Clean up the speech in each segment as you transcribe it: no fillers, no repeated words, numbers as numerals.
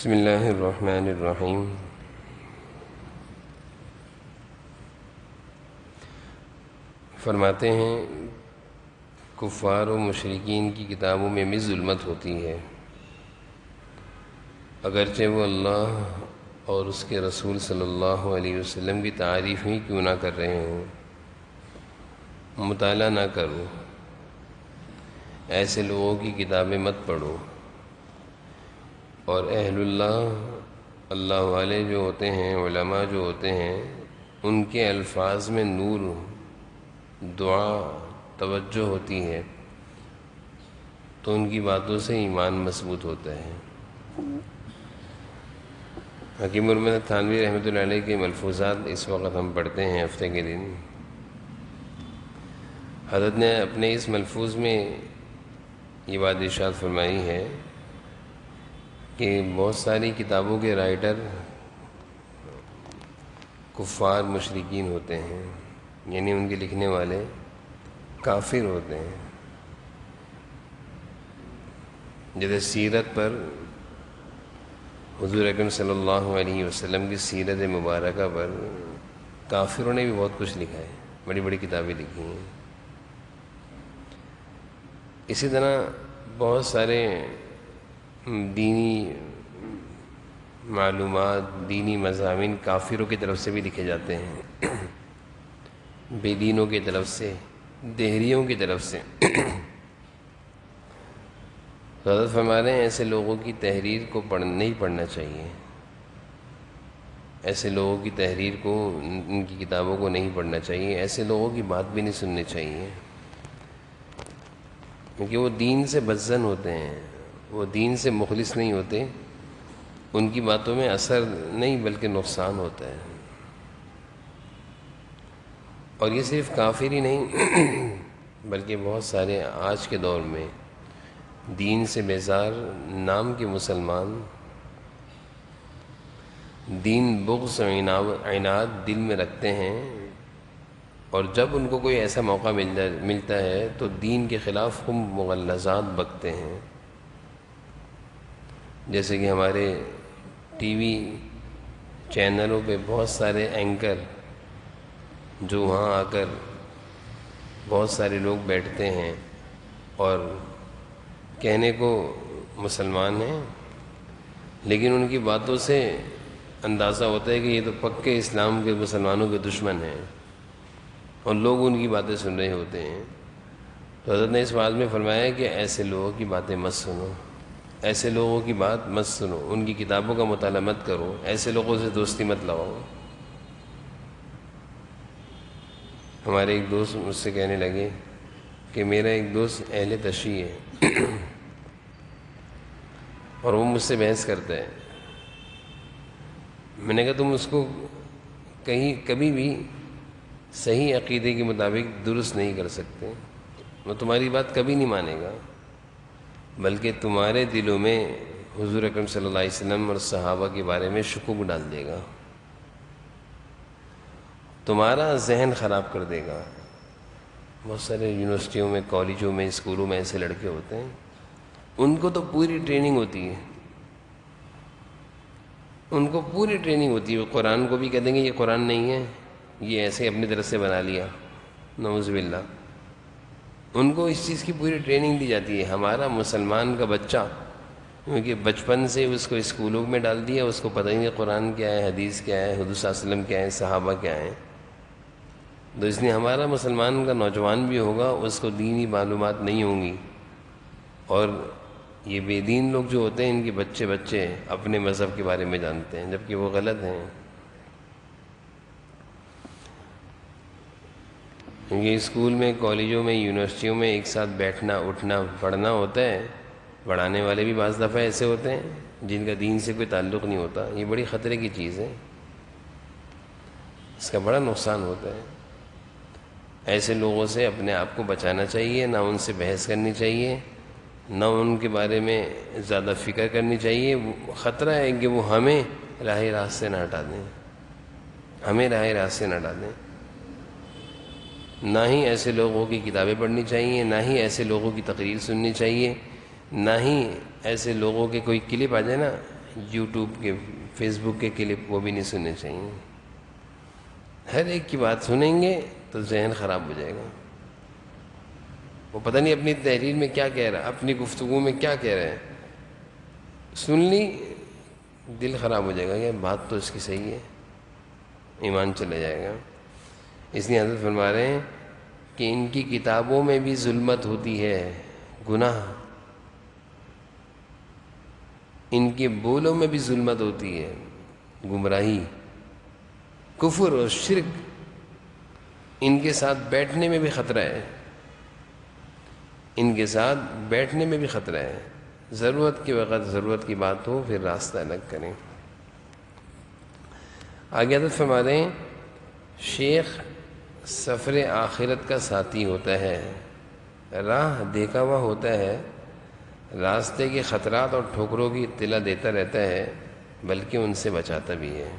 بسم اللہ الرحمن الرحیم۔ فرماتے ہیں کفار و مشرکین کی کتابوں میں بھی ظلمت ہوتی ہے، اگرچہ وہ اللہ اور اس کے رسول صلی اللہ علیہ وسلم کی تعریف ہی کیوں نہ کر رہے ہوں۔ مطالعہ نہ کرو، ایسے لوگوں کی کتابیں مت پڑھو، اور اہل اللہ والے جو ہوتے ہیں، علماء جو ہوتے ہیں، ان کے الفاظ میں نور، دعا، توجہ ہوتی ہے تو ان کی باتوں سے ایمان مضبوط ہوتا ہے۔ حکیم المدت تھانوی رحمۃ اللہ علیہ کے ملفوظات اس وقت ہم پڑھتے ہیں ہفتے کے دن۔ حضرت نے اپنے اس ملفوظ میں یہ بات ارشاد فرمائی ہے کہ بہت ساری کتابوں کے رائٹر کفار مشرکین ہوتے ہیں، یعنی ان کے لکھنے والے کافر ہوتے ہیں۔ جیسے سیرت پر حضور اکرم صلی اللہ علیہ وسلم کی سیرت مبارکہ پر کافروں نے بھی بہت کچھ لکھا ہے، بڑی بڑی کتابیں لکھی ہیں۔ اسی طرح بہت سارے دینی معلومات، دینی مضامین کافروں کی طرف سے بھی لکھے جاتے ہیں، بے دینوں کی طرف سے، دہریوں کی طرف سے۔ حضرت فرما رہے ہیں ایسے لوگوں کی تحریر کو نہیں پڑھنا چاہیے، ایسے لوگوں کی تحریر کو، ان کی کتابوں کو نہیں پڑھنا چاہیے، ایسے لوگوں کی بات بھی نہیں سننی چاہیے، کیونکہ وہ دین سے بدظن ہوتے ہیں، وہ دین سے مخلص نہیں ہوتے، ان کی باتوں میں اثر نہیں بلکہ نقصان ہوتا ہے۔ اور یہ صرف کافر ہی نہیں بلکہ بہت سارے آج کے دور میں دین سے بیزار نام کے مسلمان، دین بغض و عناد دل میں رکھتے ہیں، اور جب ان کو کوئی ایسا موقع ملتا ہے تو دین کے خلاف ہم مغلظات بکتے ہیں۔ جیسے کہ ہمارے ٹی وی چینلوں پہ بہت سارے اینکر جو وہاں آ کر بہت سارے لوگ بیٹھتے ہیں اور کہنے کو مسلمان ہیں، لیکن ان کی باتوں سے اندازہ ہوتا ہے کہ یہ تو پکے اسلام کے مسلمانوں کے دشمن ہیں، اور لوگ ان کی باتیں سن رہے ہوتے ہیں۔ تو حضرت نے اس بات میں فرمایا کہ ایسے لوگوں کی باتیں مت سنو، ایسے لوگوں کی بات مت سنو، ان کی کتابوں کا مطالعہ مت کرو، ایسے لوگوں سے دوستی مت لگاؤ۔ ہمارے ایک دوست مجھ سے کہنے لگے کہ میرا ایک دوست اہل تشیع ہے اور وہ مجھ سے بحث کرتا ہے۔ میں نے کہا تم اس کو کبھی بھی صحیح عقیدے کے مطابق درست نہیں کر سکتے، وہ تمہاری بات کبھی نہیں مانے گا، بلکہ تمہارے دلوں میں حضور اکرم صلی اللہ علیہ وسلم اور صحابہ کے بارے میں شکوک ڈال دے گا، تمہارا ذہن خراب کر دے گا۔ بہت سارے یونیورسٹیوں میں، کالجوں میں، اسکولوں میں ایسے لڑکے ہوتے ہیں، ان کو تو پوری ٹریننگ ہوتی ہے، ان کو پوری ٹریننگ ہوتی ہے، وہ قرآن کو بھی کہہ دیں گے یہ قرآن نہیں ہے، یہ ایسے اپنی طرف سے بنا لیا، نعوذ باللہ۔ ان کو اس چیز کی پوری ٹریننگ دی جاتی ہے۔ ہمارا مسلمان کا بچہ، کیونکہ بچپن سے اس کو اسکولوں میں ڈال دیا، اس کو پتہ ہی نہیں قرآن کیا ہے، حدیث کیا ہے، حضور صلی اللہ علیہ وسلم کیا ہے، صحابہ کیا ہیں۔ تو اس لیے ہمارا مسلمان کا نوجوان بھی ہوگا، اس کو دینی معلومات نہیں ہوں گی، اور یہ بے دین لوگ جو ہوتے ہیں ان کے بچے اپنے مذہب کے بارے میں جانتے ہیں، جبکہ وہ غلط ہیں۔ کیونکہ اسکول میں، کالجوں میں، یونیورسٹیوں میں ایک ساتھ بیٹھنا، اٹھنا، پڑھنا ہوتا ہے، پڑھانے والے بھی بعض دفعہ ایسے ہوتے ہیں جن کا دین سے کوئی تعلق نہیں ہوتا۔ یہ بڑی خطرے کی چیز ہے، اس کا بڑا نقصان ہوتا ہے۔ ایسے لوگوں سے اپنے آپ کو بچانا چاہیے، نہ ان سے بحث کرنی چاہیے، نہ ان کے بارے میں زیادہ فکر کرنی چاہیے۔ خطرہ ہے کہ وہ ہمیں راہ راست سے نہ ہٹا دیں، ہمیں راہ راست سے نہ ہٹا دیں۔ نہ ہی ایسے لوگوں کی کتابیں پڑھنی چاہیے، نہ ہی ایسے لوگوں کی تقریر سننی چاہیے، نہ ہی ایسے لوگوں کے کوئی کلپ آ جائے نا یوٹیوب کے فیس بک کے کلپ وہ بھی نہیں سننے چاہیے. ہر ایک کی بات سنیں گے تو ذہن خراب ہو جائے گا. وہ پتہ نہیں اپنی تحریر میں کیا کہہ رہا ہے، اپنی گفتگو میں کیا کہہ رہے ہیں، سن لی دل خراب ہو جائے گا کہ بات تو اس کی صحیح ہے، ایمان چلا جائے گا. اس لیے حضرت فرما رہے ہیں کہ ان کی کتابوں میں بھی ظلمت ہوتی ہے، گناہ، ان کے بولوں میں بھی ظلمت ہوتی ہے، گمراہی، کفر اور شرک. ان کے ساتھ بیٹھنے میں بھی خطرہ ہے، ان کے ساتھ بیٹھنے میں بھی خطرہ ہے. ضرورت کے وقت ضرورت کی بات ہو پھر راستہ الگ کریں. آگے حضرت فرما رہے ہیں شیخ سفر آخرت کا ساتھی ہوتا ہے، راہ دیکھا ہوا ہوتا ہے، راستے کے خطرات اور ٹھوکروں کی اطلاع دیتا رہتا ہے، بلکہ ان سے بچاتا بھی ہے.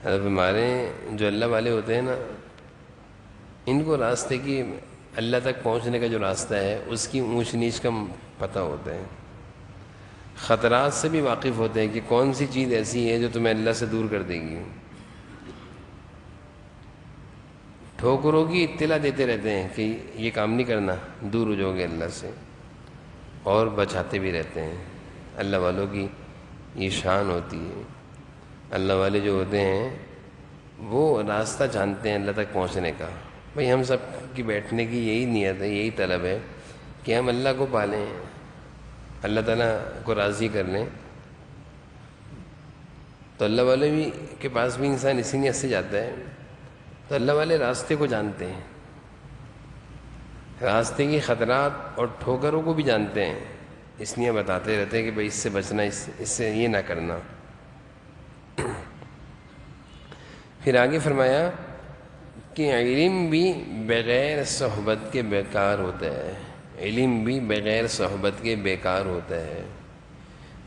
حضرت ہمارے جو اللہ والے ہوتے ہیں نا، ان کو راستے کی، اللہ تک پہنچنے کا جو راستہ ہے اس کی اونچ نیچ کا پتہ ہوتا ہے، خطرات سے بھی واقف ہوتے ہیں کہ کون سی چیز ایسی ہے جو تمہیں اللہ سے دور کر دے گی. ٹھوکروں کی اطلاع دیتے رہتے ہیں کہ یہ کام نہیں کرنا، دور ہو جاؤ گے اللہ سے، اور بچاتے بھی رہتے ہیں. اللہ والوں کی یہ شان ہوتی ہے. اللہ والے جو ہوتے ہیں وہ راستہ جانتے ہیں اللہ تک پہنچنے کا. بھئی ہم سب کی بیٹھنے کی یہی نیت ہے، یہی طلب ہے کہ ہم اللہ کو پالیں، اللہ تعالیٰ کو راضی کر لیں. تو اللہ والے بھی کے پاس بھی انسان اسی نیت سے جاتا ہے. تو اللہ والے راستے کو جانتے ہیں، راستے کی خطرات اور ٹھوکروں کو بھی جانتے ہیں، اس لیے بتاتے رہتے ہیں کہ بھئی اس سے بچنا، اس سے یہ نہ کرنا. پھر آگے فرمایا کہ علم بھی بغیر صحبت کے بیکار ہوتا ہے، علم بھی بغیر صحبت کے بیکار ہوتا ہے.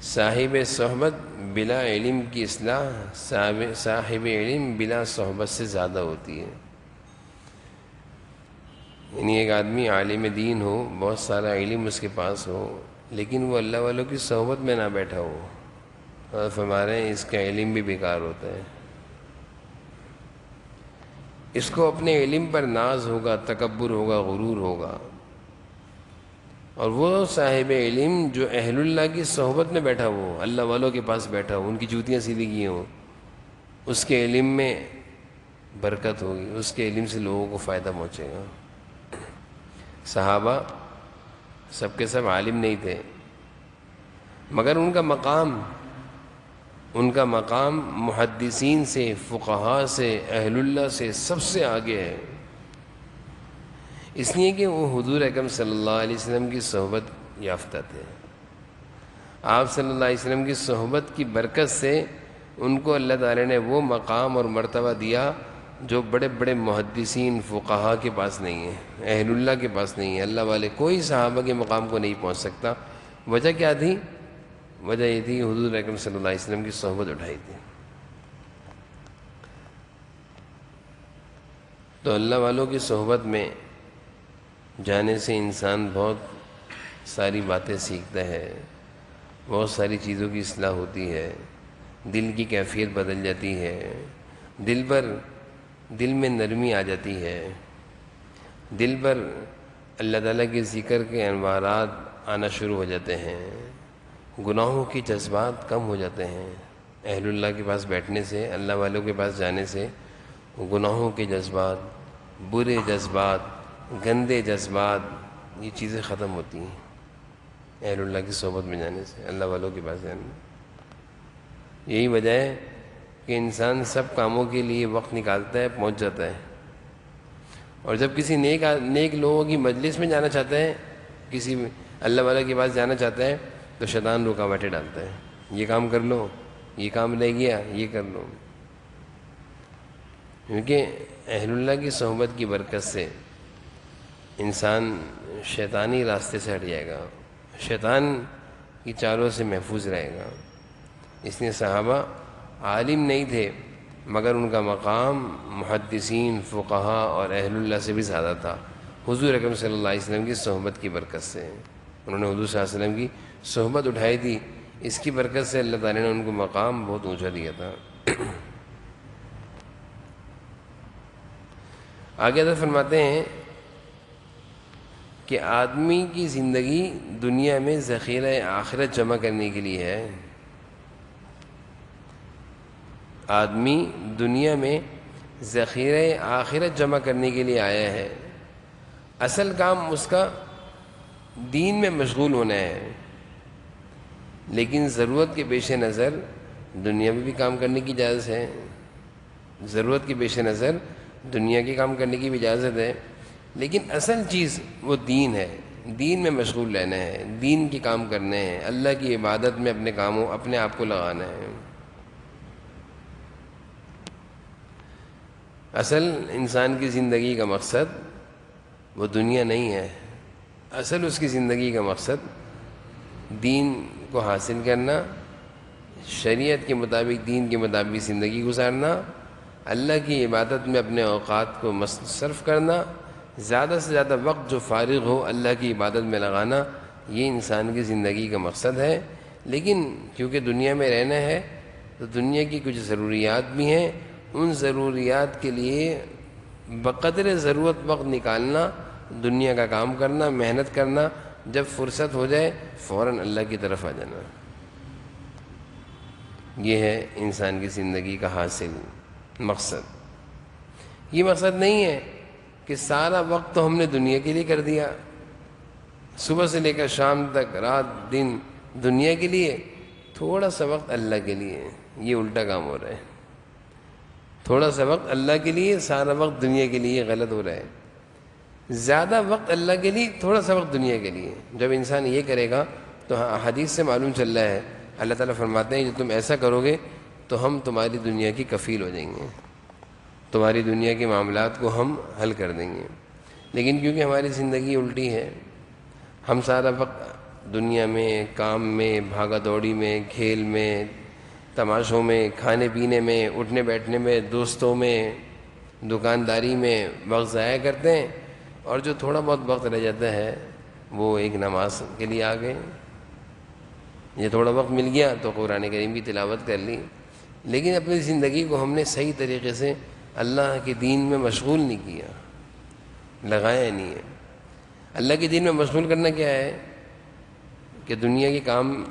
صاحب صحبت بلا علم کی اصلاح صاحب علم بلا صحبت سے زیادہ ہوتی ہے. یعنی ایک آدمی عالم دین ہو، بہت سارا علم اس کے پاس ہو، لیکن وہ اللہ والوں کی صحبت میں نہ بیٹھا ہو، اور فرما رہے ہیں اس کا علم بھی بیکار ہوتا ہے. اس کو اپنے علم پر ناز ہوگا، تکبر ہوگا، غرور ہوگا. اور وہ صاحب علم جو اہل اللہ کی صحبت میں بیٹھا ہو، اللہ والوں کے پاس بیٹھا ہو، ان کی جوتیاں سیدھی کی ہوں، اس کے علم میں برکت ہوگی، اس کے علم سے لوگوں کو فائدہ پہنچے گا. صحابہ سب کے سب عالم نہیں تھے، مگر ان کا مقام محدثین سے، فقہاء سے، اہل اللہ سے سب سے آگے ہے. اس لیے کہ وہ حضور اکرم صلی اللہ علیہ وسلم کی صحبت یافتہ تھے. آپ صلی اللہ علیہ وسلم کی صحبت کی برکت سے ان کو اللہ تعالی نے وہ مقام اور مرتبہ دیا جو بڑے بڑے محدثین، فقہاء کے پاس نہیں ہے، اہل اللہ کے پاس نہیں ہے. اللہ والے کوئی صحابہ کے مقام کو نہیں پہنچ سکتا. وجہ کیا تھی؟ وجہ یہ تھی حضور اکرم صلی اللہ علیہ وسلم کی صحبت اٹھائی تھی. تو اللہ والوں کی صحبت میں جانے سے انسان بہت ساری باتیں سیکھتا ہے، بہت ساری چیزوں کی اصلاح ہوتی ہے، دل کی کیفیت بدل جاتی ہے، دل میں نرمی آ جاتی ہے، دل پر اللہ تعالیٰ کے ذکر کے انوارات آنا شروع ہو جاتے ہیں، گناہوں کی جذبات کم ہو جاتے ہیں. اہل اللہ کے پاس بیٹھنے سے، اللہ والوں کے پاس جانے سے گناہوں کے جذبات، برے جذبات، گندے جذبات، یہ چیزیں ختم ہوتی ہیں. اہل اللہ کی صحبت میں جانے سے، اللہ والوں کے پاس جانے سے. یہی وجہ ہے کہ انسان سب کاموں کے لیے وقت نکالتا ہے، پہنچ جاتا ہے. اور جب کسی نیک لوگوں کی مجلس میں جانا چاہتا ہے، کسی اللہ والے کے پاس جانا چاہتا ہے، تو شیطان رکاوٹیں ڈالتا ہے. یہ کام کر لو، یہ کام رہ گیا، یہ کر لو. کیونکہ اہل اللہ کی صحبت کی برکت سے انسان شیطانی راستے سے ہٹ جائے گا، شیطان کی چالوں سے محفوظ رہے گا. اس لیے صحابہ عالم نہیں تھے، مگر ان کا مقام محدثین، فقہاء اور اہل اللہ سے بھی زیادہ تھا، حضور اکرم صلی اللہ علیہ وسلم کی صحبت کی برکت سے. انہوں نے حضور صلی اللہ علیہ وسلم کی صحبت اٹھائی تھی، اس کی برکت سے اللہ تعالیٰ نے ان کو مقام بہت اونچا دیا تھا۔ آگے حضرت فرماتے ہیں کہ آدمی کی زندگی دنیا میں ذخیرہ آخرت جمع کرنے کے لیے ہے۔ آدمی دنیا میں ذخیرہ آخرت جمع کرنے کے لیے آیا ہے، اصل کام اس کا دین میں مشغول ہونا ہے، لیکن ضرورت کے پیش نظر دنیا میں بھی کام کرنے کی اجازت ہے، ضرورت کے پیش نظر دنیا کے کام کرنے کی بھی اجازت ہے، لیکن اصل چیز وہ دین ہے، دین میں مشغول رہنا ہے، دین کے کام کرنے ہیں، اللہ کی عبادت میں اپنے آپ کو لگانا ہے۔ اصل انسان کی زندگی کا مقصد وہ دنیا نہیں ہے، اصل اس کی زندگی کا مقصد دین کو حاصل کرنا، شریعت کے مطابق دین کے مطابق زندگی گزارنا، اللہ کی عبادت میں اپنے اوقات کو صرف کرنا، زیادہ سے زیادہ وقت جو فارغ ہو اللہ کی عبادت میں لگانا، یہ انسان کی زندگی کا مقصد ہے۔ لیکن کیونکہ دنیا میں رہنا ہے تو دنیا کی کچھ ضروریات بھی ہیں، ان ضروریات کے لیے بقدر ضرورت وقت نکالنا، دنیا کا کام کرنا، محنت کرنا، جب فرصت ہو جائے فوراً اللہ کی طرف آ جانا۔ یہ ہے انسان کی زندگی کا حاصل مقصد۔ یہ مقصد نہیں ہے کہ سارا وقت تو ہم نے دنیا کے لیے کر دیا، صبح سے لے کر شام تک رات دن دنیا کے لیے، تھوڑا سا وقت اللہ کے لیے۔ یہ الٹا کام ہو رہا ہے، تھوڑا سا وقت اللہ کے لیے، سارا وقت دنیا کے لیے، غلط ہو رہا ہے۔ زیادہ وقت اللہ کے لیے، تھوڑا سا وقت دنیا کے لیے۔ جب انسان یہ کرے گا تو حدیث سے معلوم چل رہا ہے، اللہ تعالیٰ فرماتے ہیں کہ تم ایسا کرو گے تو ہم تمہاری دنیا کی کفیل ہو جائیں گے، تمہاری دنیا کے معاملات کو ہم حل کر دیں گے۔ لیکن کیونکہ ہماری زندگی الٹی ہے، ہم سارا وقت دنیا میں، کام میں، بھاگا دوڑی میں، کھیل میں، تماشوں میں، کھانے پینے میں، اٹھنے بیٹھنے میں، دوستوں میں، دکانداری میں وقت ضائع کرتے ہیں، اور جو تھوڑا بہت وقت رہ جاتا ہے وہ ایک نماز کے لیے آ گئے۔ یہ تھوڑا وقت مل گیا تو قرآن کریم کی تلاوت کر لی، لیکن اپنی زندگی کو ہم نے صحیح طریقے سے اللہ کے دین میں مشغول نہیں کیا، لگایا نہیں ہے۔ اللہ کے دین میں مشغول کرنا کیا ہے کہ دنیا کے کام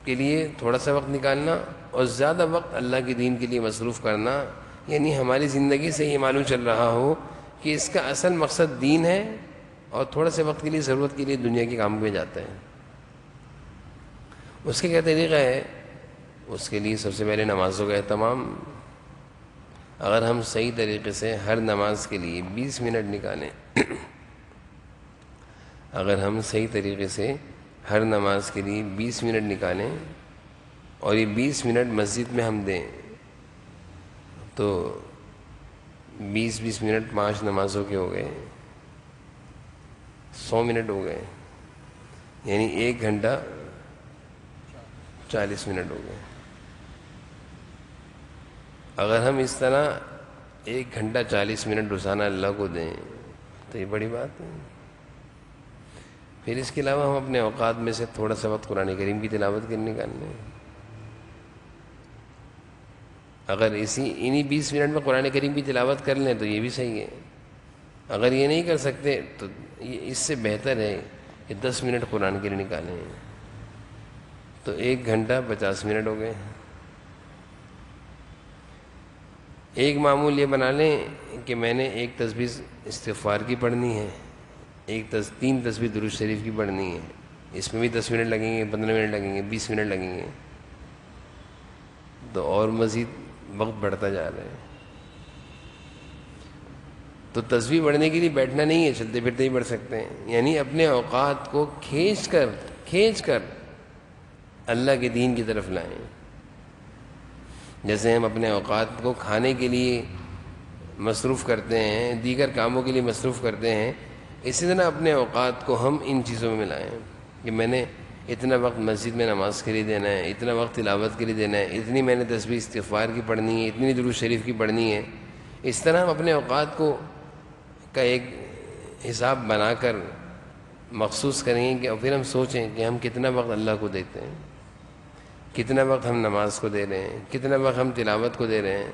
کے لیے تھوڑا سا وقت نکالنا اور زیادہ وقت اللہ کے دین کے لیے مصروف کرنا، یعنی ہماری زندگی سے یہ معلوم چل رہا ہو کہ اس کا اصل مقصد دین ہے، اور تھوڑا سے وقت کے لیے ضرورت کے لیے دنیا کے کام میں جاتا ہے۔ اس کا کیا طریقہ ہے؟ اس کے لیے سب سے پہلے نمازوں کا اہتمام۔ اگر ہم صحیح طریقے سے ہر نماز کے لیے 20 منٹ نکالیں، اگر ہم صحیح طریقے سے ہر نماز کے لیے 20 منٹ نکالیں اور یہ 20 منٹ مسجد میں ہم دیں، تو 20 منٹ 5 نمازوں کے ہو گئے، 100 منٹ ہو گئے، یعنی 1 گھنٹہ 40 منٹ ہو گئے۔ اگر ہم اس طرح 1 گھنٹہ 40 منٹ روزانہ اللہ کو دیں تو یہ بڑی بات ہے۔ پھر اس کے علاوہ ہم اپنے اوقات میں سے تھوڑا سا وقت قرآن کریم کی تلاوت کرنے نکالنے۔ اگر انہی 20 منٹ میں قرآن کریم کی تلاوت کر لیں تو یہ بھی صحیح ہے۔ اگر یہ نہیں کر سکتے تو اس سے بہتر ہے کہ 10 منٹ قرآن کے لیے نکالیں، تو 1 گھنٹہ 50 منٹ ہو گئے۔ ایک معمول یہ بنا لیں کہ میں نے 1 تسبیح استغفار کی پڑھنی ہے، 3 تسبیح درود شریف کی پڑھنی ہے، اس میں بھی 10 منٹ لگیں گے، 15 منٹ لگیں گے، 20 منٹ لگیں گے، تو اور مزید وقت بڑھتا جا رہا ہے۔ تو تسبیح پڑھنے کے لیے بیٹھنا نہیں ہے، چلتے پھرتے ہی پڑھ سکتے ہیں، یعنی اپنے اوقات کو کھینچ کر اللہ کے دین کی طرف لائیں۔ جیسے ہم اپنے اوقات کو کھانے کے لیے مصروف کرتے ہیں، دیگر کاموں کے لیے مصروف کرتے ہیں، اسی طرح اپنے اوقات کو ہم ان چیزوں میں ملائیں کہ میں نے اتنا وقت مسجد میں نماز کے لیے دینا ہے، اتنا وقت تلاوت کے لیے دینا ہے، اتنی میں نے تسبیح استغفار کی پڑھنی ہے، اتنی درود شریف کی پڑھنی ہے۔ اس طرح ہم اپنے اوقات کا ایک حساب بنا کر مخصوص کریں گے کہ اور پھر ہم سوچیں کہ ہم کتنا وقت اللہ کو دیتے ہیں، کتنا وقت ہم نماز کو دے رہے ہیں، کتنا وقت ہم تلاوت کو دے رہے ہیں،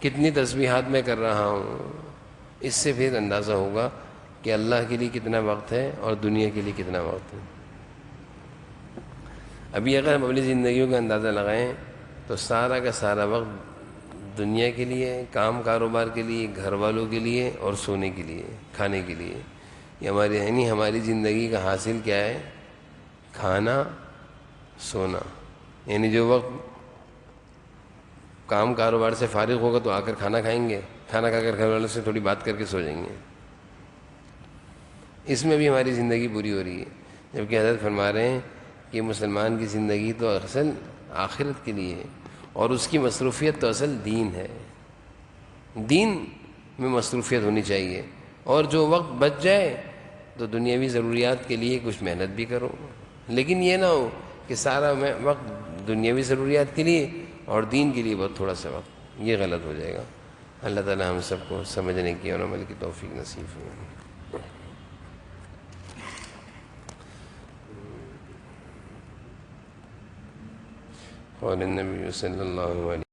کتنی تسبیحات میں کر رہا ہوں. اس سے پھر اندازہ ہوگا کہ اللہ کے لیے کتنا وقت ہے اور دنیا کے لیے کتنا وقت ہے. ابھی اگر ہم اپنی زندگیوں کا اندازہ لگائیں تو سارا کا سارا وقت دنیا کے لیے، کام کاروبار کے لیے، گھر والوں کے لیے اور سونے کے لیے، کھانے کے لیے. یہ ہماری یعنی ہماری زندگی کا حاصل کیا ہے؟ کھانا، سونا. یعنی جو وقت کام کاروبار سے فارغ ہوگا تو آ کر کھانا کھائیں گے، کھانا کھا کر گھر والوں سے تھوڑی بات کر کے سو جائیں گے. اس میں بھی ہماری زندگی پوری ہو رہی ہے. جبکہ حضرت فرما رہے ہیں کہ مسلمان کی زندگی تو اصل آخرت کے لیے ہے، اور اس کی مصروفیت تو اصل دین ہے. دین میں مصروفیت ہونی چاہیے، اور جو وقت بچ جائے تو دنیاوی ضروریات کے لیے کچھ محنت بھی کرو. لیکن یہ نہ ہو کہ سارا وقت دنیاوی ضروریات کے لیے اور دین کے لیے بہت تھوڑا سا وقت. یہ غلط ہو جائے گا. اللہ تعالی ہم سب کو سمجھنے کی اور عمل کی توفیق نصیب ہو. قول النبی صلی اللہ علیہ